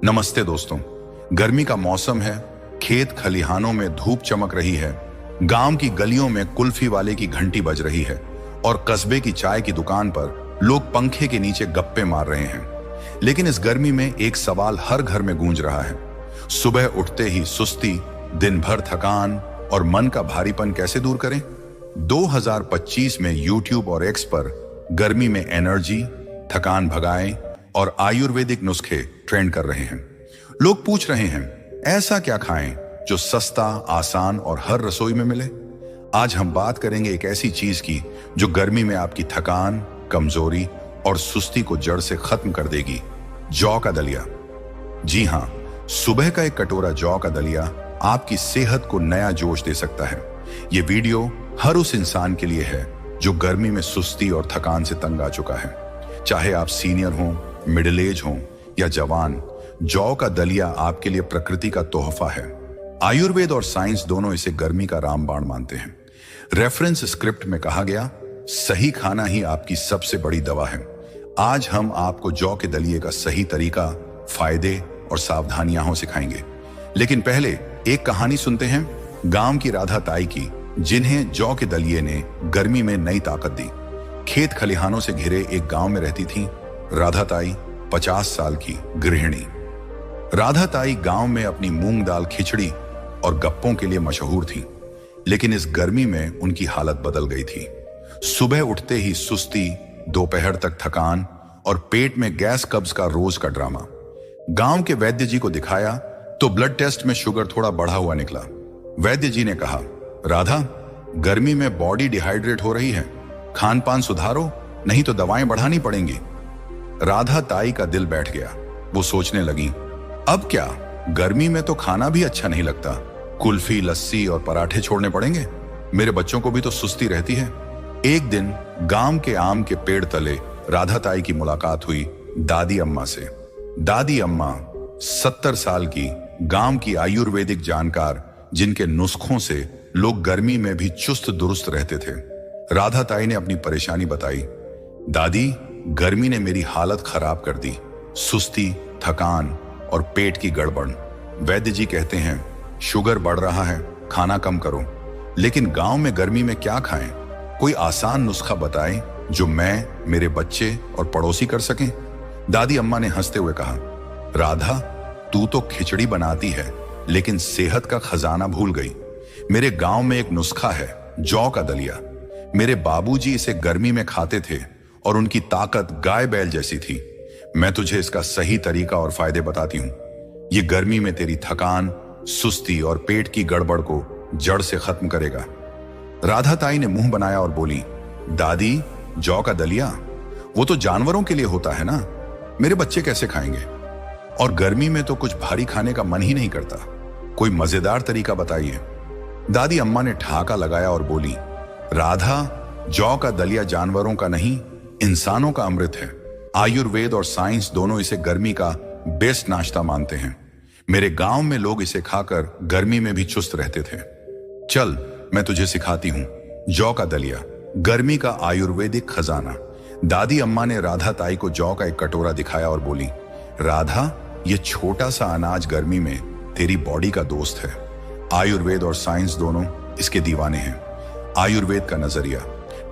नमस्ते दोस्तों। गर्मी का मौसम है, खेत खलिहानों में धूप चमक रही है, गांव की गलियों में कुल्फी वाले की घंटी बज रही है और कस्बे की चाय की दुकान पर लोग पंखे के नीचे गप्पे मार रहे हैं। लेकिन इस गर्मी में एक सवाल हर घर में गूंज रहा है। सुबह उठते ही सुस्ती, दिन भर थकान और मन का भारीपन कैसे दूर करें? 2025 में यूट्यूब और एक्स पर गर्मी में एनर्जी, थकान भगाएं और आयुर्वेदिक नुस्खे ट्रेंड कर रहे हैं। लोग पूछ रहे हैं, ऐसा क्या खाएं जो सस्ता, आसान और हर रसोई में मिले? आज हम बात करेंगे एक ऐसी चीज की जो गर्मी में आपकी थकान, कमजोरी और सुस्ती को जड़ से खत्म कर देगी। जौ का दलिया। जी हां, सुबह का एक कटोरा जौ का दलिया आपकी सेहत को नया जोश दे सकता है। ये वीडियो हर उस इंसान के लिए है जो गर्मी में सुस्ती और थकान से तंग आ चुका है। चाहे आप सीनियर हों, मिडिल एज हों या जवान, जौ का दलिया आपके लिए प्रकृति का तोहफा है। आयुर्वेद और साइंस दोनों इसे गर्मी का रामबाण मानते हैं। रेफरेंस स्क्रिप्ट में कहा गया, सही खाना ही आपकी सबसे बड़ी दवा है। आज हम आपको जौ के दलिए का सही तरीका, फायदे और सावधानियां सिखाएंगे। लेकिन पहले एक कहानी सुनते हैं गांव की राधा ताई की, जिन्हें जौ के दलिए ने गर्मी में नई ताकत दी। खेत खलिहानों से घिरे एक गांव में रहती थी राधा ताई, 50 साल की गृहिणी। राधा ताई गांव में अपनी मूंग दाल खिचड़ी और गप्पों के लिए मशहूर थी। लेकिन इस गर्मी में उनकी हालत बदल गई थी। सुबह उठते ही सुस्ती, दोपहर तक थकान और पेट में गैस कब्ज का रोज का ड्रामा। गांव के वैद्य जी को दिखाया तो ब्लड टेस्ट में शुगर थोड़ा बढ़ा हुआ निकला। वैद्य जी ने कहा, राधा, गर्मी में बॉडी डिहाइड्रेट हो रही है, खान पान सुधारो, नहीं तो दवाएं बढ़ानी पड़ेंगी। राधा ताई का दिल बैठ गया। वो सोचने लगी, अब क्या, गर्मी में तो खाना भी अच्छा नहीं लगता, कुल्फी, लस्सी और पराठे छोड़ने पड़ेंगे। मेरे बच्चों को भी तो सुस्ती रहती है। एक दिन गांव के आम के पेड़ तले राधा ताई की मुलाकात हुई दादी अम्मा से। दादी अम्मा 70 साल की, गांव की आयुर्वेदिक जानकार, जिनके नुस्खों से लोग गर्मी में भी चुस्त दुरुस्त रहते थे। राधा ताई ने अपनी परेशानी बताई। दादी, गर्मी ने मेरी हालत खराब कर दी, सुस्ती, थकान और पेट की गड़बड़। वैद्य जी कहते हैं शुगर बढ़ रहा है, खाना कम करो। लेकिन गांव में गर्मी में क्या खाएं? कोई आसान नुस्खा बताएं जो मैं, मेरे बच्चे और पड़ोसी कर सकें। दादी अम्मा ने हंसते हुए कहा, राधा, तू तो खिचड़ी बनाती है लेकिन सेहत का खजाना भूल गई। मेरे गांव में एक नुस्खा है, जौ का दलिया। मेरे बाबूजी इसे गर्मी में खाते थे और उनकी ताकत गाय बैल जैसी थी। मैं तुझे इसका सही तरीका और फायदे बताती हूं। ये गर्मी में तेरी थकान, सुस्ती और पेट की गड़बड़ को जड़ से खत्म करेगा। राधा ताई ने मुंह बनाया और बोली, दादी, जौ का दलिया वो तो जानवरों के लिए होता है ना, मेरे बच्चे कैसे खाएंगे? और गर्मी में तो कुछ भारी खाने का मन ही नहीं करता, कोई मजेदार तरीका बताइए। दादी अम्मा ने ठहाका लगाया और बोली, राधा, जौ का दलिया जानवरों का नहीं, इंसानों का अमृत है। आयुर्वेद और साइंस दोनों इसे गर्मी का बेस्ट नाश्ता मानते हैं। मेरे गांव में लोग इसे खाकर गर्मी में भी चुस्त रहते थे। चल, मैं तुझे सिखाती हूं जौ का दलिया, गर्मी का आयुर्वेदिक खजाना। दादी अम्मा ने राधा ताई को जौ का एक कटोरा दिखाया और बोली, राधा, ये छोटा सा अनाज गर्मी में तेरी बॉडी का दोस्त है। आयुर्वेद और साइंस दोनों इसके दीवाने हैं। आयुर्वेद का नजरिया,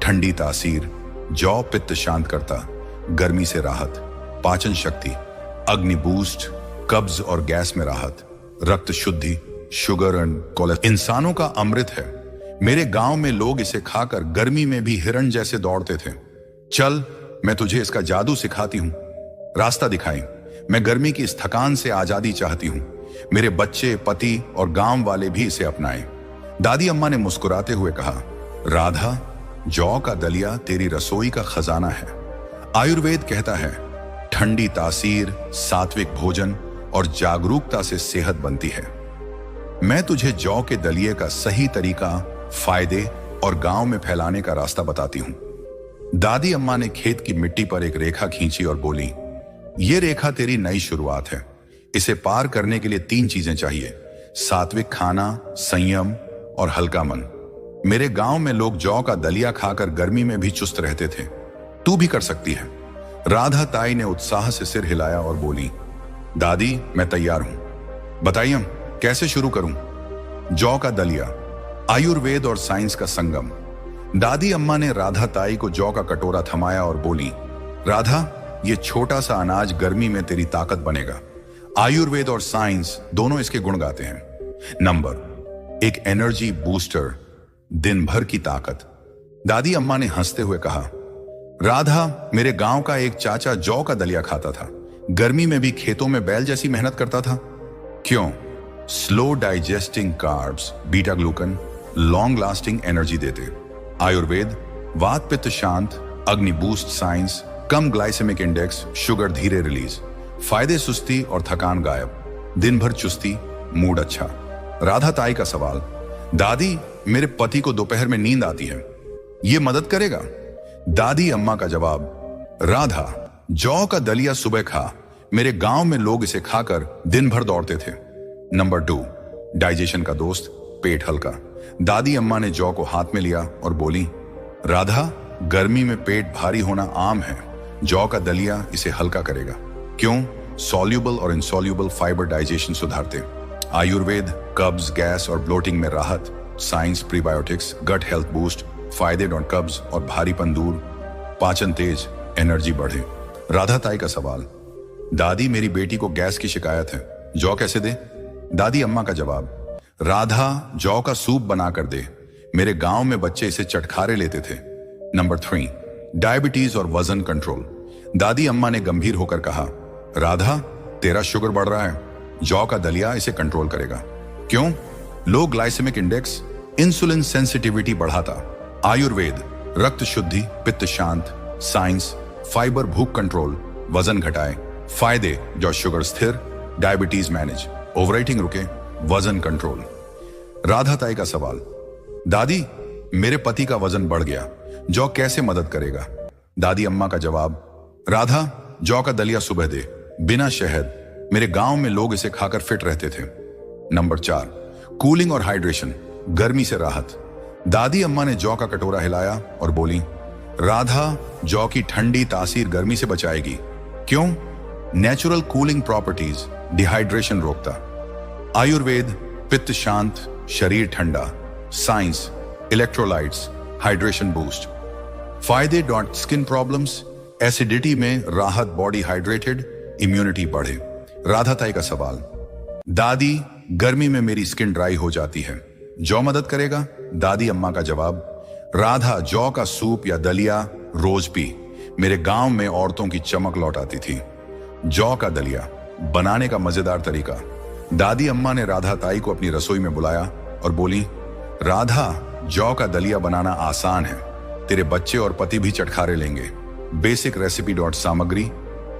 ठंडी तासीर, जौ पित्त शांत करता, गर्मी से राहत, पाचन शक्ति, अग्नि बूस्ट, कब्ज और गैस में राहत, रक्त शुद्धि, शुगर एंड कोलेस्ट्रॉल, इंसानों का अमृत है। मेरे गांव में लोग इसे खाकर गर्मी में भी हिरण जैसे दौड़ते थे। चल, मैं तुझे इसका जादू सिखाती हूं, रास्ता दिखाई। मैं गर्मी की इस थकान से आजादी चाहती हूं। मेरे बच्चे, पति और गांव वाले भी इसे अपनाएं। दादी अम्मा ने मुस्कुराते हुए कहा, राधा, जौ का दलिया तेरी रसोई का खजाना है। आयुर्वेद कहता है, ठंडी तासीर, सात्विक भोजन और जागरूकता से सेहत बनती है। मैं तुझे जौ के दलिए का सही तरीका, फायदे और गांव में फैलाने का रास्ता बताती हूं। दादी अम्मा ने खेत की मिट्टी पर एक रेखा खींची और बोली, ये रेखा तेरी नई शुरुआत है। इसे पार करने के लिए 3 चीजें चाहिए, सात्विक खाना, संयम और हल्का मन। मेरे गांव में लोग जौ का दलिया खाकर गर्मी में भी चुस्त रहते थे। तू भी कर सकती है। राधा ताई ने उत्साह से सिर हिलाया और बोली, दादी, मैं तैयार हूं। बताइए कैसे शुरू करूं? जौ का दलिया, आयुर्वेद और साइंस का संगम। दादी अम्मा ने राधा ताई को जौ का कटोरा थमाया और बोली, राधा, ये छोटा सा अनाज गर्मी में तेरी ताकत बनेगा। आयुर्वेद और साइंस दोनों इसके गुण गाते हैं। नंबर 1, एनर्जी बूस्टर, दिन भर की ताकत। दादी अम्मा ने हंसते हुए कहा, राधा, मेरे गांव का एक चाचा जौ का दलिया खाता था। गर्मी में भी खेतों में बैल जैसी मेहनत करता था। क्यों? Slow digesting carbs, beta glucan, long lasting energy देते। आयुर्वेद, वात पित्त शांत, अग्नि बूस्ट साइंस, कम ग्लाइसेमिक इंडेक्स, शुगर धीरे रिलीज। फायदे, सुस्ती और थकान गायब, दिन भर चुस्ती, मूड अच्छा। राधा ताई का सवाल, दादी, मेरे पति को दोपहर में नींद आती है, ये मदद करेगा? दादी अम्मा का जवाब, राधा, जौ का दलिया सुबह खा, मेरे गांव में लोग इसे खाकर दिन भर दौड़ते थे। नंबर 2, डाइजेशन का दोस्त, पेट हल्का। दादी अम्मा ने जौ को हाथ में लिया और बोली, राधा, गर्मी में पेट भारी होना आम है, जौ का दलिया इसे हल्का करेगा। क्यों? सॉल्यूबल और इनसॉल्यूबल फाइबर डाइजेशन सुधारते। आयुर्वेद, कब्ज, गैस और ब्लोटिंग में राहत। Science, prebiotics, gut health boost, फायदे और कब्ज और भारीपन दूर, पाचन तेज, एनर्जी बढ़े। राधा ताई का सवाल, दादी, मेरी बेटी को गैस की शिकायत है, जौ कैसे दे? दादी अम्मा का जवाब, राधा, जौ का सूप बनाकर दे, मेरे गांव में बच्चे इसे चटखारे लेते थे। नंबर 3, डायबिटीज और वजन कंट्रोल। दादी अम्मा ने गंभीर होकर कहा, राधा, तेरा शुगर बढ़ रहा है, जौ का दलिया इसे कंट्रोल करेगा। क्यों? लो ग्लाइसेमिक इंडेक्स, इंसुलिन सेंसिटिविटी बढ़ाता। आयुर्वेद, रक्त शुद्धि, पित्त शांत। साइंस, फाइबर भूख कंट्रोल, वजन घटाए। फायदे, जौ शुगर स्थिर, डायबिटीज मैनेज, ओवरईटिंग रुके, वजन कंट्रोल। राधा ताई का सवाल, दादी, मेरे पति का वजन बढ़ गया, जौ कैसे मदद करेगा? दादी अम्मा का जवाब, राधा, जौ का दलिया सुबह दे, बिना शहद, मेरे गांव में लोग इसे खाकर फिट रहते थे। नंबर 4, कूलिंग और हाइड्रेशन, गर्मी से राहत। दादी अम्मा ने जौ का कटोरा हिलाया और बोली, राधा, जौ की ठंडी तासीर गर्मी से बचाएगी। क्यों? नेचुरल कूलिंग प्रॉपर्टीज, डिहाइड्रेशन रोकता। आयुर्वेद, पित्त शांत, शरीर ठंडा। Science, electrolytes, hydration boost. फायदे, स्किन प्रॉब्लम्स, एसिडिटी में राहत, बॉडी हाइड्रेटेड, इम्यूनिटी बढ़े। राधा ताई का सवाल, दादी, गर्मी में मेरी स्किन ड्राई हो जाती है, जौ मदद करेगा? दादी अम्मा का जवाब, राधा, जौ का सूप या दलिया रोज पी, मेरे गांव में औरतों की चमक लौट आती थी। जौ का दलिया बनाने का मजेदार तरीका। दादी अम्मा ने राधा ताई को अपनी रसोई में बुलाया और बोली, राधा, जौ का दलिया बनाना आसान है, तेरे बच्चे और पति भी चटखारे लेंगे। बेसिक रेसिपी सामग्री,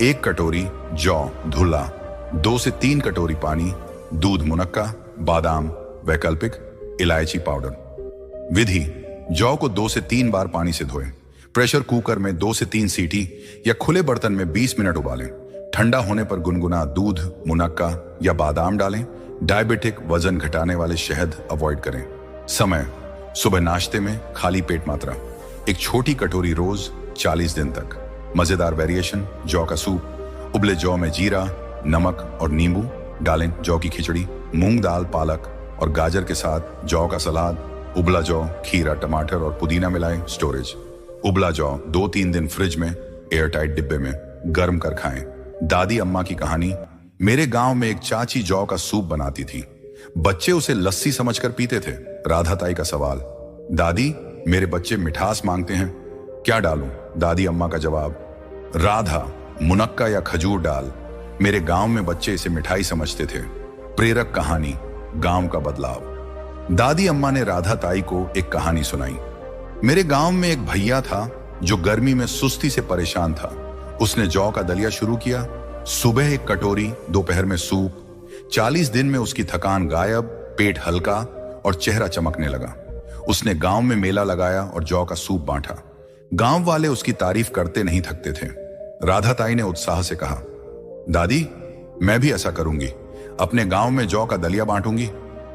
1 कटोरी जौ धुला, 2 से 3 कटोरी पानी, दूध मुनक्का, बादाम, वैकल्पिक, इलायची पाउडर। विधि, जौ को 2 से 3 बार पानी से धोएं, प्रेशर कुकर में 2 से 3 सीटी या खुले बर्तन में 20 मिनट उबालें। ठंडा होने पर गुनगुना दूध, मुनक्का या बादाम डालें। डायबिटिक, वजन घटाने वाले शहद अवॉइड करें। समय, सुबह नाश्ते में खाली पेट मात्रा, 1 छोटी कटोरी रोज 40 दिन तक। मजेदार वेरिएशन, जौ का सूप, उबले जौ में जीरा, नमक और नींबू डालें। जौ की खिचड़ी, मूंग दाल, पालक और गाजर के साथ जौ का सलाद। उबला जौ, खीरा, टमाटर और पुदीना मिलाएं। स्टोरेज, उबला जौ 2-3 दिन फ्रिज में एयरटाइट डिब्बे में गर्म कर खाएं। दादी अम्मा की कहानी, मेरे गांव में एक चाची जौ का सूप बनाती थी, बच्चे उसे लस्सी समझकर पीते थे। राधा ताई का सवाल, दादी, मेरे बच्चे मिठास मांगते हैं, क्या डालूं? दादी अम्मा का जवाब, राधा, मुनक्का या खजूर डाल, मेरे गांव में बच्चे इसे मिठाई समझते थे। प्रेरक कहानी, गांव का बदलाव। दादी अम्मा ने राधा ताई को एक कहानी सुनाई। मेरे गांव में एक भैया था जो गर्मी में सुस्ती से परेशान था। उसने जौ का दलिया शुरू किया। सुबह 1 कटोरी, दोपहर में सूप। 40 दिन में उसकी थकान गायब, पेट हल्का और चेहरा चमकने लगा। उसने गांव में मेला लगाया और जौ का सूप बांटा। गांव वाले उसकी तारीफ करते नहीं थकते थे। राधा ताई ने उत्साह से कहा, दादी, मैं भी ऐसा करूंगी, अपने गांव में जौ का दलिया बांटूंगी,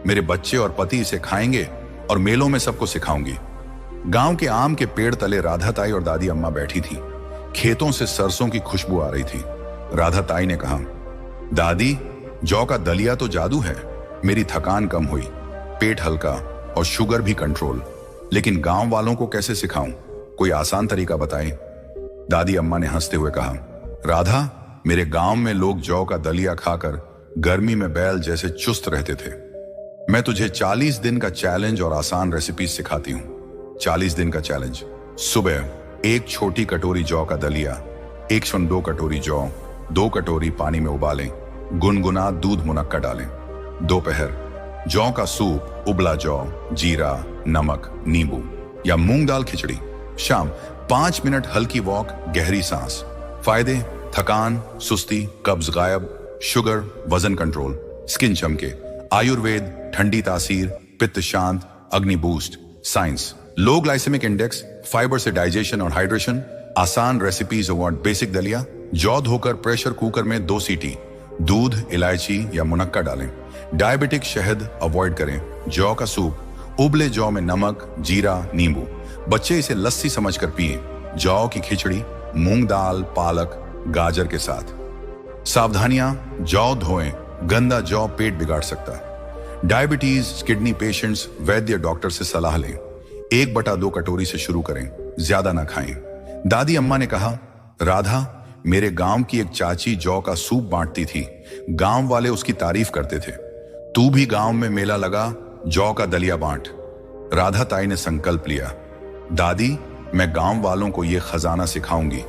मेरे बच्चे और पति इसे खाएंगे और मेलों में सबको सिखाऊंगी। गांव के आम के पेड़ तले राधा ताई और दादी अम्मा बैठी थी। खेतों से सरसों की खुशबू आ रही थी। राधा ताई ने कहा, दादी, जौ का दलिया तो जादू है। मेरी थकान कम हुई, पेट हल्का और शुगर भी कंट्रोल। लेकिन गांव वालों को कैसे सिखाऊं? कोई आसान तरीका बताएं। दादी अम्मा ने हंसते हुए कहा, राधा, मेरे गांव में लोग जौ का दलिया खाकर गर्मी में बैल जैसे चुस्त रहते थे। मैं तुझे 40 दिन का चैलेंज और आसान रेसिपी सिखाती हूँ। 40 दिन का चैलेंज। सुबह 1 छोटी कटोरी जौ का दलिया, 1.2 कटोरी जौ, 2 कटोरी पानी में उबालें, गुनगुना दूध मुनक्का डालें। दोपहर जौ का सूप, उबला जौ, जीरा, नमक, नींबू या मूंग दाल खिचड़ी। शाम 5 मिनट हल्की वॉक, गहरी सांस। फायदे: थकान, सुस्ती, कब्ज गायब, शुगर, वजन कंट्रोल, स्किन चमके। आयुर्वेद, ठंडी तासीर, पित्त शांत, अग्नि बूस्ट। साइंस: लो ग्लाइसेमिक इंडेक्स, फाइबर से डाइजेशन और हाइड्रेशन। आसान रेसिपीज अवॉइड बेसिक दलिया। जौ धोकर प्रेशर कुकर में 2 सीटी, दूध, इलायची या मुनक्का डालें। डायबिटिक शहद अवॉइड करें। जौ का सूप, उबले जौ में नमक, जीरा, नींबू। बच्चे इसे लस्सी समझकर पिएं। जौ की खिचड़ी, मूंग दाल, पालक, गाजर के साथ। सावधानियां: जौ धोएं, गंदा जौ पेट बिगाड़ सकता है। डायबिटीज, किडनी पेशेंट्स वैद्य डॉक्टर से सलाह लें। 1/2 कटोरी से शुरू करें, ज्यादा ना खाएं। दादी अम्मा ने कहा, राधा, मेरे गांव की एक चाची जौ का सूप बांटती थी। गांव वाले उसकी तारीफ करते थे। तू भी गांव में मेला लगा, जौ का दलिया बांट। राधा ताई ने संकल्प लिया, दादी, मैं गांव वालों को यह खजाना सिखाऊंगी।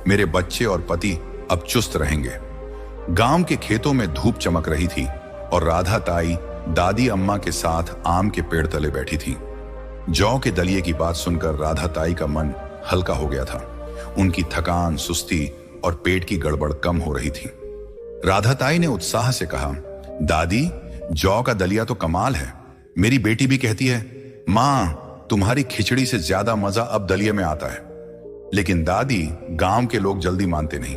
मेरे बच्चे और पति अब चुस्त रहेंगे। गांव के खेतों में धूप चमक रही थी और राधा ताई दादी अम्मा के साथ आम के पेड़ तले बैठी थी। जौ के दलिये की बात सुनकर राधा ताई का मन हल्का हो गया था। उनकी थकान, सुस्ती और पेट की गड़बड़ कम हो रही थी। राधा ताई ने उत्साह से कहा, दादी, जौ का दलिया तो कमाल है। मेरी बेटी भी कहती है, माँ, तुम्हारी खिचड़ी से ज्यादा मजा अब दलिये में आता है। लेकिन दादी, गांव के लोग जल्दी मानते नहीं।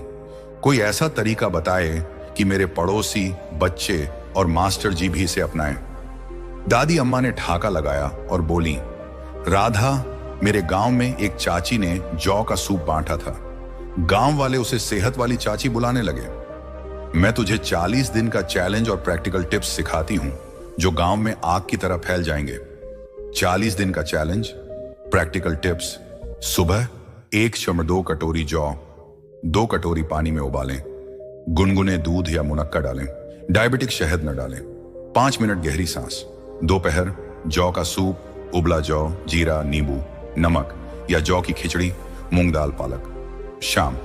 कोई ऐसा तरीका बताए कि मेरे पड़ोसी, बच्चे और मास्टर जी भी इसे अपनाएं। दादी अम्मा ने ठाका लगाया और बोली, राधा, मेरे गांव में एक चाची ने जौ का सूप बांटा था। गांव वाले उसे सेहत वाली चाची बुलाने लगे। मैं तुझे 40 दिन का चैलेंज और प्रैक्टिकल टिप्स सिखाती हूं जो गांव में आग की तरह फैल जाएंगे। 40 दिन का चैलेंज, प्रैक्टिकल टिप्स। सुबह 1.2 कटोरी जौ, 2 कटोरी पानी में उबालें, गुनगुने दूध या मुनक्का डालें, डायबिटिक शहद न डालें। 5 मिनट गहरी सांस। दोपहर जौ का सूप, उबला जौ, जीरा, नींबू, नमक या जौ की खिचड़ी, मूंग दाल, पालक। शाम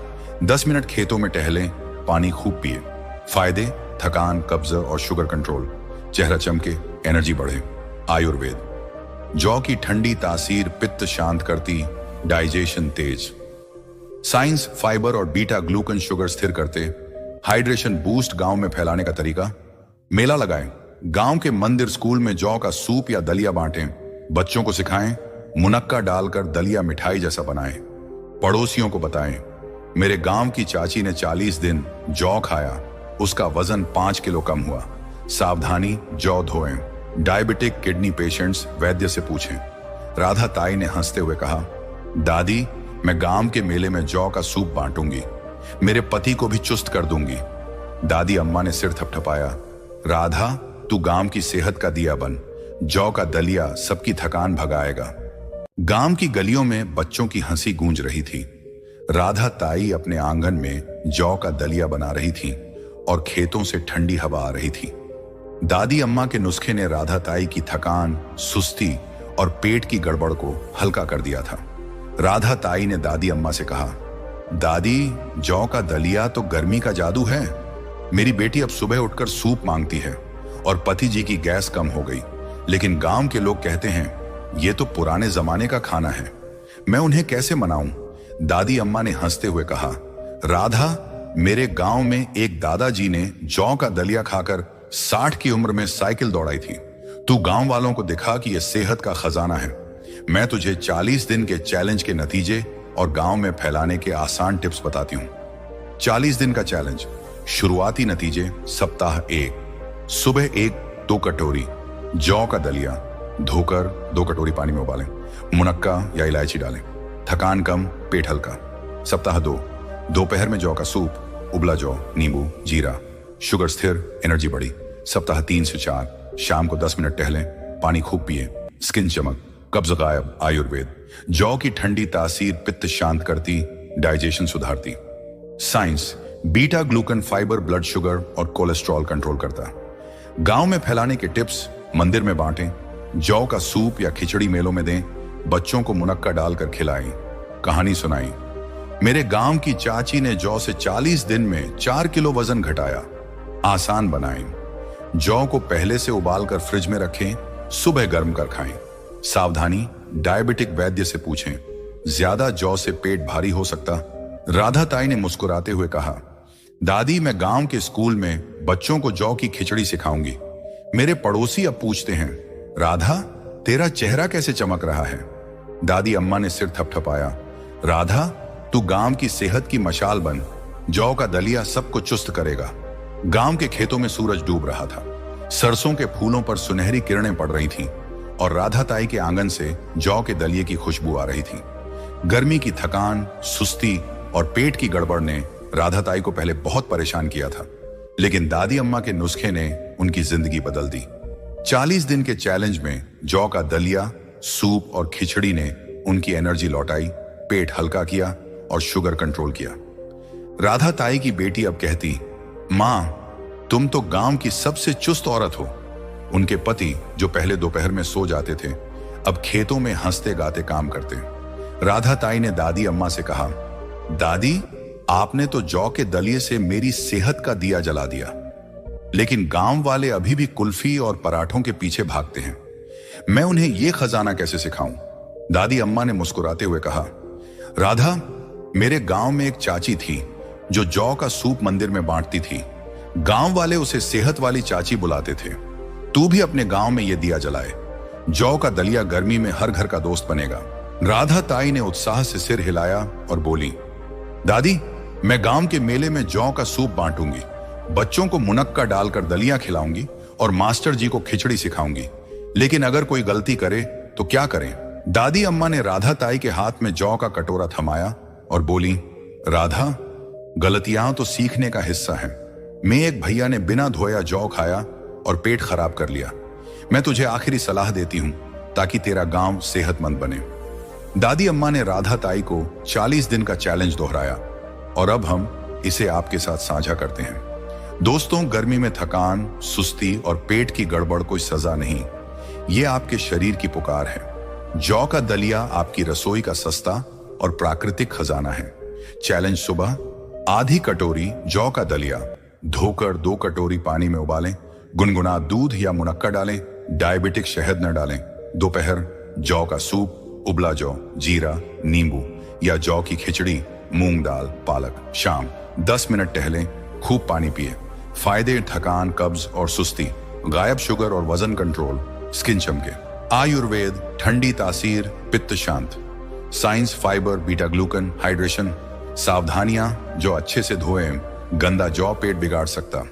10 मिनट खेतों में टहलें, पानी खूब पिए। फायदे: थकान, कब्ज और शुगर कंट्रोल, चेहरा चमके, एनर्जी बढ़े। आयुर्वेद: जौ की ठंडी तासीर पित्त शांत करती, डाइजेशन तेज। साइंस: फाइबर और बीटा ग्लूकन शुगर स्थिर करते। हाइड्रेशन बूस्ट गांव में फैलाने का तरीका। मेला लगाएं, गांव के मंदिर, स्कूल में जौ का सूप या दलिया बांटें। बच्चों को सिखाएं, मुनक्का डालकर दलिया मिठाई जैसा बनाएं। पड़ोसियों को बताएं, मेरे गांव की चाची ने 40 दिन जौ खाया, उसका वजन 5 किलो कम हुआ। सावधानी: जौ धोएं। डायबिटिक, किडनी पेशेंट्स वैद्य से पूछें। राधा ताई ने हंसते हुए कहा, दादी, मैं गांव के मेले में जौ का सूप बांटूंगी। मेरे पति को भी चुस्त कर दूंगी। दादी अम्मा ने सिर थपथपाया, राधा, तू गांव की सेहत का दिया बन। जौ का दलिया सबकी थकान भगाएगा। गांव की गलियों में बच्चों की हंसी गूंज रही थी। राधा ताई अपने आंगन में जौ का दलिया बना रही थी और खेतों से ठंडी हवा आ रही थी। दादी अम्मा के नुस्खे ने राधा ताई की थकान, सुस्ती और पेट की गड़बड़ को हल्का कर दिया था। राधा ताई ने दादी अम्मा से कहा, दादी, जौ का दलिया तो गर्मी का जादू है। मेरी बेटी अब सुबह उठकर सूप मांगती है और पति जी की गैस कम हो गई। लेकिन गांव के लोग कहते हैं ये तो पुराने जमाने का खाना है। मैं उन्हें कैसे मनाऊं? दादी अम्मा ने हंसते हुए कहा, राधा, मेरे गांव में एक दादाजी ने जौ का दलिया खाकर 60 की उम्र में साइकिल दौड़ाई थी। तू गांव वालों को दिखा कि यह सेहत का खजाना है। मैं तुझे 40 दिन के चैलेंज के नतीजे और गांव में फैलाने के आसान टिप्स बताती हूं। 40 दिन का चैलेंज। शुरुआती नतीजे। सप्ताह 1, सुबह 1-2 कटोरी जौ का दलिया धोकर 2 कटोरी पानी में उबालें, मुनक्का या इलायची डालें, थकान कम, पेट हल्का। सप्ताह 2, दोपहर में जौ का सूप, उबला जौ, नींबू, जीरा, शुगर स्थिर, एनर्जी बढ़ी। सप्ताह 3 से 4, शाम को 10 मिनट टहलें, पानी खूब पिए, स्किन चमक, कब्ज गायब। आयुर्वेद, जौ की ठंडी तासीर पित्त शांत करती, डाइजेशन सुधारती। Science, beta glucan fibre blood sugar और कोलेस्ट्रॉल कंट्रोल करता। गांव में फैलाने के टिप्स, मंदिर में बांटें, जौ का सूप या खिचड़ी मेलों में दें, बच्चों को मुनक्का डालकर खिलाएं। कहानी सुनाई, मेरे गांव की चाची ने जौ से 40 दिन में 4 किलो वजन घटाया। आसान बनाएं, जौ को पहले से उबालकर फ्रिज में रखें, सुबह गर्म कर खाएं। सावधानी, डायबिटिक वैद्य से पूछें, ज्यादा जौ से पेट भारी हो सकता। राधा ताई ने मुस्कुराते हुए कहा, दादी मैं गांव के स्कूल में बच्चों को जौ की खिचड़ी सिखाऊंगी। मेरे पड़ोसी अब पूछते हैं, राधा तेरा चेहरा कैसे चमक रहा है? दादी अम्मा ने सिर थपथपाया, राधा तू गांव की सेहत की मशाल बन, जौ का दलिया सबको चुस्त करेगा। गांव के खेतों में सूरज डूब रहा था, सरसों के फूलों पर सुनहरी किरणें पड़ रही थीं और राधा ताई के आंगन से जौ के दलिये की खुशबू आ रही थी। गर्मी की थकान, सुस्ती और पेट की गड़बड़ ने राधा ताई को पहले बहुत परेशान किया था, लेकिन दादी अम्मा के नुस्खे ने उनकी जिंदगी बदल दी। 40 दिन के चैलेंज में जौ का दलिया, सूप और खिचड़ी ने उनकी एनर्जी लौटाई, पेट हल्का किया और शुगर कंट्रोल किया। राधा ताई की बेटी अब कहती, मां तुम तो गांव की सबसे चुस्त औरत हो। उनके पति, जो पहले दोपहर में सो जाते थे, अब खेतों में हंसते गाते काम करते। राधा ताई ने दादी अम्मा से कहा, दादी आपने तो जौ के दलिये से मेरी सेहत का दिया जला दिया, लेकिन गांव वाले अभी भी कुल्फी और पराठों के पीछे भागते हैं। मैं उन्हें यह खजाना कैसे सिखाऊं? दादी अम्मा ने मुस्कुराते हुए कहा, राधा मेरे गांव में एक चाची थी जो जौ का सूप मंदिर में बांटती थी। गांव वाले उसे सेहत वाली चाची बुलाते थे। तू भी अपने गांव में यह दिया जलाए, जौ का दलिया गर्मी में हर घर का दोस्त बनेगा। राधा ताई ने उत्साह से सिर हिलाया और बोली, दादी मैं गांव के मेले में जौ का सूप बांटूंगी, बच्चों को मुनक्का डालकर दलिया खिलाऊंगी और मास्टर जी को खिचड़ी सिखाऊंगी। लेकिन अगर कोई गलती करे तो क्या करें? दादी अम्मा ने राधा ताई के हाथ में जौ का कटोरा थमाया और बोली, राधा गलतियां तो सीखने का हिस्सा है। मैं एक भैया ने बिना धोया जौ खाया और पेट खराब कर लिया। मैं तुझे आखिरी सलाह देती हूं ताकि तेरा गांव सेहतमंद बने। दादी अम्मा ने राधा ताई को 40 दिन का चैलेंज दोहराया और अब हम इसे आपके साथ साझा करते हैं। दोस्तों, गर्मी में थकान, सुस्ती और पेट की गड़बड़ कोई सजा नहीं, ये आपके शरीर की पुकार है। जौ का दलिया आपकी रसोई का सस्ता और प्राकृतिक खजाना है। चैलेंज, सुबह आधी कटोरी जौ का दलिया धोकर 2 कटोरी पानी में उबालें, गुनगुना दूध या मुनक्का डालें, डायबिटिक शहद न डालें। दोपहर जौ का सूप, उबला जौ, जीरा, नींबू या जौ की खिचड़ी, मूंग दाल, पालक। शाम 10 मिनट टहलें, खूब पानी पिए। फायदे, थकान, कब्ज और सुस्ती गायब, शुगर और वजन कंट्रोल, स्किन चमके। आयुर्वेद, ठंडी तासीर, पित्त शांत। Science, fibre, beta glucan, hydration. सावधानियां, जो अच्छे से धोएं, गंदा जौ पेट बिगाड़ सकता।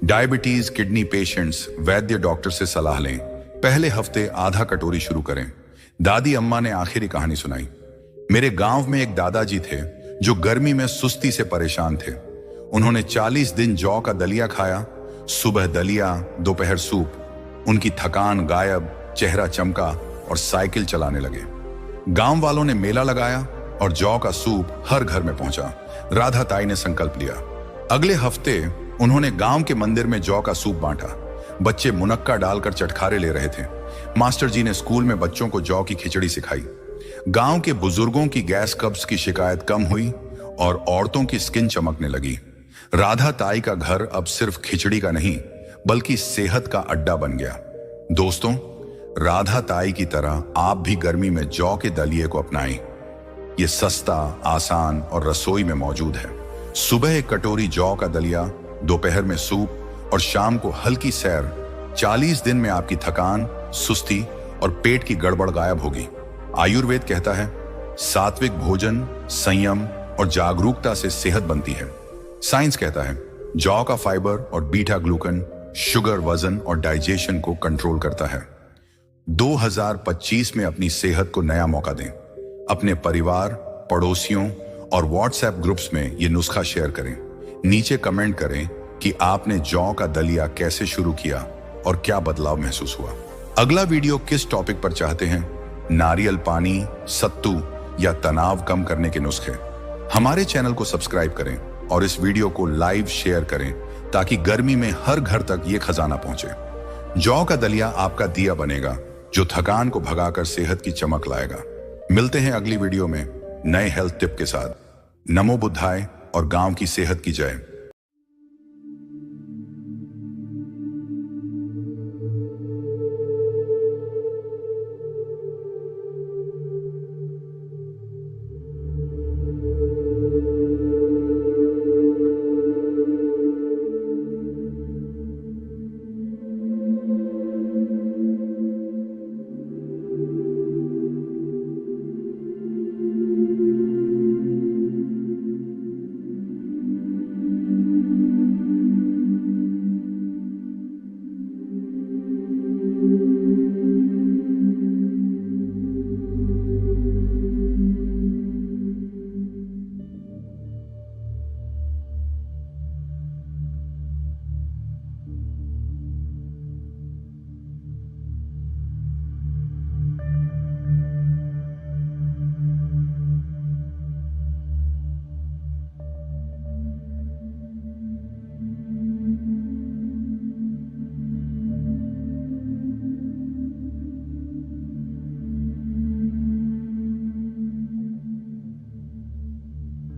डायबिटीज, किडनी पेशेंट्स वैद्य डॉक्टर से सलाह लें। पहले हफ्ते आधा कटोरी शुरू करें। दादी अम्मा ने आखिरी कहानी सुनाई, मेरे गांव में एक दादाजी थे जो गर्मी में सुस्ती से परेशान थे। उन्होंने 40 दिन जौ का दलिया खाया, सुबह दलिया, दोपहर सूप। उनकी थकान गायब, चेहरा चमका और साइकिल चलाने लगे। गांव वालों ने मेला लगाया और जौ का सूप हर घर में पहुंचा। राधा ताई ने संकल्प लिया, अगले हफ्ते उन्होंने गांव के मंदिर में जौ का सूप बांटा। बच्चे मुनक्का डालकर चटखारे ले रहे थे। मास्टर जी ने स्कूल में बच्चों को जौ की खिचड़ी सिखाई। गांव के बुजुर्गों की गैस कब्ज की शिकायत कम हुई और औरतों की स्किन चमकने लगी। राधा ताई का घर अब सिर्फ खिचड़ी का नहीं बल्कि सेहत का अड्डा बन गया। दोस्तों, राधा ताई की तरह आप भी गर्मी में जौ के दलिये को अपनाएं। ये सस्ता, आसान और रसोई में मौजूद है। सुबह एक कटोरी जौ का दलिया, दोपहर में सूप और शाम को हल्की सैर। 40 दिन में आपकी थकान, सुस्ती और पेट की गड़बड़ गायब होगी। आयुर्वेद कहता है, सात्विक भोजन, संयम और जागरूकता से सेहत बनती है। साइंस कहता है, जौ का फाइबर और बीटा ग्लूकन शुगर, वजन और डाइजेशन को कंट्रोल करता है। 2025 में अपनी सेहत को नया मौका दें। अपने परिवार, पड़ोसियों और व्हाट्सएप ग्रुप्स में ये नुस्खा शेयर करें। नीचे कमेंट करें, कि आपने जौ का दलिया कैसे शुरू किया और क्या बदलाव महसूस हुआ। अगला वीडियो किस टॉपिक पर चाहते हैं? नारियल पानी, सत्तू या तनाव कम करने के नुस्खे? हमारे चैनल को सब्सक्राइब करें और इस वीडियो को लाइव शेयर करें ताकि गर्मी में हर घर तक ये खजाना पहुंचे। जौ का दलिया आपका दिया बनेगा जो थकान को भगाकर सेहत की चमक लाएगा। मिलते हैं अगली वीडियो में नए हेल्थ टिप के साथ। नमो बुद्धाय और गांव की सेहत की जय।